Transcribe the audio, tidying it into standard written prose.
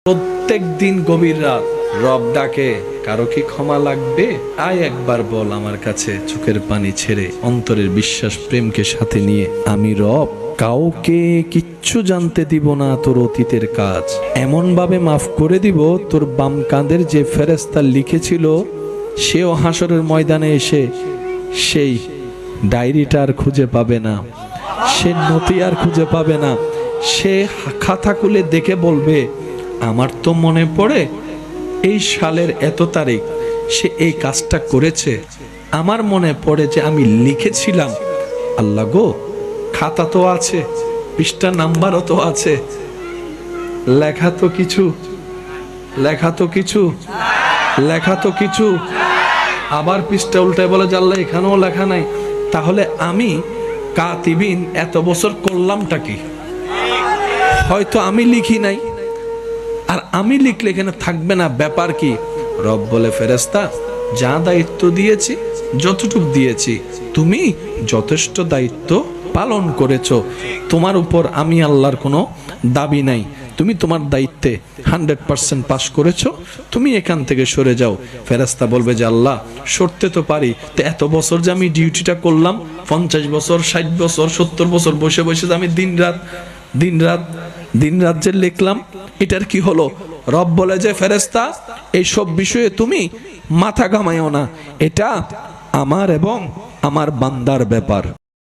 প্রত্যেক দিন গভীর রাত রব ডাকে, কারো কি ক্ষমা লাগবে? আয় একবার বল আমার কাছে, চোখের পানি ছেড়ে অন্তরের বিশ্বাস প্রেমকে সাথে নিয়ে, আমি রব কাউকে কিচ্ছু জানতে দিব না তোর অতীতের কাজ, এমন ভাবে মাফ করে দিব তোর বাম কাঁধের যে ফেরেশতা লিখেছিল সেও হাসরের ময়দানে এসে সেই ডায়েরিটা আর খুঁজে পাবে না, সে নথি আর খুঁজে পাবে না। সে খাতা খুলে দেখে বলবে, আমার তো মনে পড়ে এই সালের এত তারিখ সে এই কাজটা করেছে, আমার মনে পড়ে যে আমি লিখেছিলাম। আল্লাহ গো, খাতা তো আছে, পৃষ্ঠা নাম্বারও তো আছে, লেখা তো কিছু আবার পৃষ্ঠা উল্টায় বলে যে আল্লাহ এখানেও লেখা নাই। তাহলে আমি কাতিবিন এত বছর করলামটা কি? হয়তো আমি লিখি নাই, আর আমি লিখলে এখানে থাকবে না, ব্যাপার কি? রব বলে, ফেরেশতা যা দায়িত্ব দিয়েছি যতটুকু দিয়েছি তুমি যথেষ্ট দায়িত্ব পালন করেছো, তোমার উপর আমি আল্লাহর কোনো দাবি নাই, তুমি তোমার দায়িত্বে 100% পাস করেছো, তুমি এখান থেকে সরে যাও। ফেরেশতা বলবে যে আল্লাহ সরতে তো পারি, তো এত বছর যে আমি ডিউটিটা করলাম, 50 বছর 60 বছর 70 বছর বসে বসে আমি দিন রাত যে লিখলাম, এটার কি হলো? রব বলে যে ফেরেশতা এইসব বিষয়ে তুমি মাথা ঘামাইও না, এটা আমার এবং আমার বান্দার ব্যাপার।